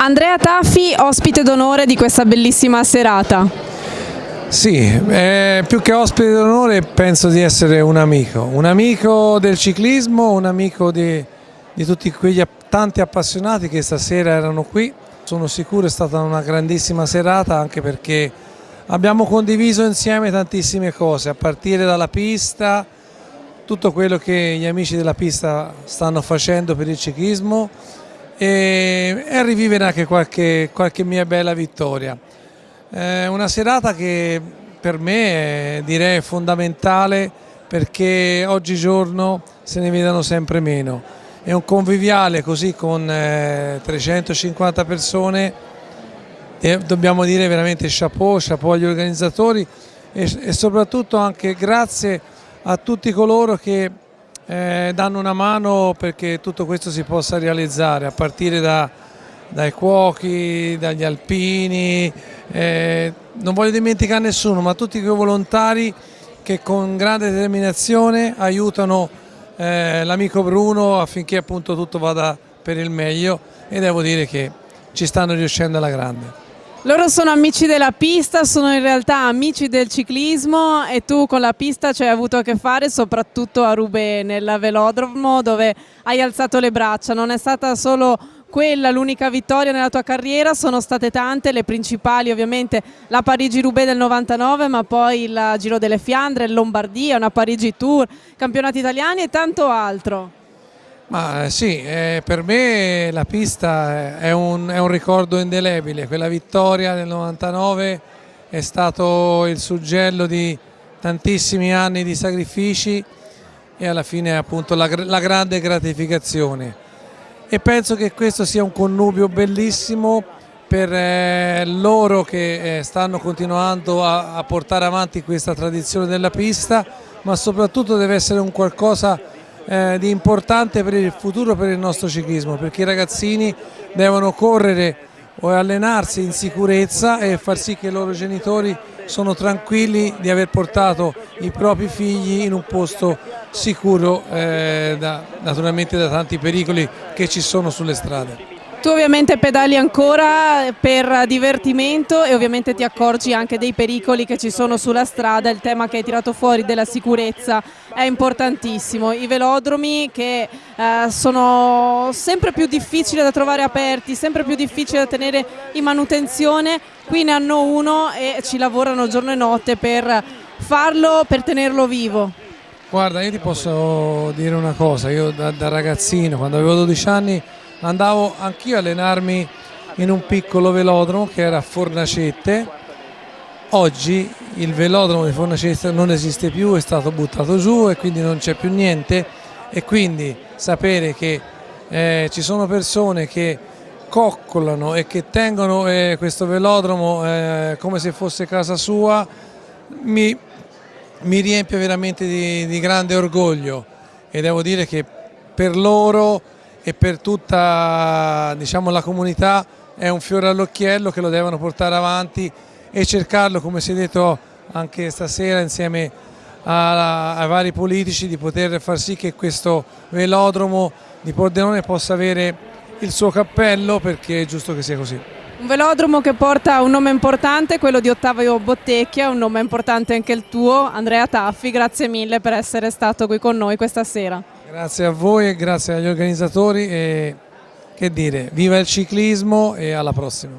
Andrea Taffi, ospite d'onore di questa bellissima serata. Sì, più che ospite d'onore penso di essere un amico del ciclismo, un amico di tutti quegli tanti appassionati che stasera erano qui. Sono sicuro è stata una grandissima serata anche perché abbiamo condiviso insieme tantissime cose, a partire dalla pista, tutto quello che gli amici della pista stanno facendo per il ciclismo e a rivivere anche qualche mia bella vittoria. Una serata che per me direi fondamentale perché oggigiorno se ne vedono sempre meno. È un conviviale così con 350 persone e dobbiamo dire veramente chapeau agli organizzatori e soprattutto anche grazie a tutti coloro che danno una mano perché tutto questo si possa realizzare, a partire dai cuochi, dagli alpini, non voglio dimenticare nessuno, ma tutti quei volontari che con grande determinazione aiutano l'amico Bruno affinché appunto tutto vada per il meglio e devo dire che ci stanno riuscendo alla grande. Loro sono amici della pista, sono in realtà amici del ciclismo e tu con la pista ci hai avuto a che fare soprattutto a Roubaix, nel velodromo dove hai alzato le braccia. Non è stata solo quella l'unica vittoria nella tua carriera, sono state tante, le principali ovviamente la Parigi-Roubaix del 99, ma poi il Giro delle Fiandre, il Lombardia, una Parigi Tour, campionati italiani e tanto altro. Ma sì, per me la pista è un ricordo indelebile, quella vittoria del 99 è stato il suggello di tantissimi anni di sacrifici e alla fine appunto la grande gratificazione. E penso che questo sia un connubio bellissimo per loro che stanno continuando a portare avanti questa tradizione della pista, ma soprattutto deve essere un qualcosa di importante per il futuro, per il nostro ciclismo, perché i ragazzini devono correre o allenarsi in sicurezza e far sì che i loro genitori sono tranquilli di aver portato i propri figli in un posto sicuro, naturalmente da tanti pericoli che ci sono sulle strade. Tu ovviamente pedali ancora per divertimento e ovviamente ti accorgi anche dei pericoli che ci sono sulla strada, il tema che hai tirato fuori della sicurezza è importantissimo, i velodromi che sono sempre più difficili da trovare aperti, sempre più difficili da tenere in manutenzione, qui ne hanno uno e ci lavorano giorno e notte per farlo, per tenerlo vivo. Guarda, io ti posso dire una cosa, io da ragazzino, quando avevo 12 anni, andavo anch'io a allenarmi in un piccolo velodromo che era a Fornacette. Oggi il velodromo di Fornacette non esiste più, è stato buttato giù e quindi non c'è più niente e quindi sapere che ci sono persone che coccolano e che tengono questo velodromo come se fosse casa sua mi riempie veramente di grande orgoglio e devo dire che per loro e per tutta, diciamo, la comunità è un fiore all'occhiello che lo devono portare avanti e cercarlo, come si è detto anche stasera insieme ai vari politici, di poter far sì che questo velodromo di Pordenone possa avere il suo cappello, perché è giusto che sia così. Un velodromo che porta un nome importante, quello di Ottavio Bottecchia, un nome importante anche il tuo, Andrea Taffi, grazie mille per essere stato qui con noi questa sera. Grazie a voi e grazie agli organizzatori e che dire, viva il ciclismo e alla prossima.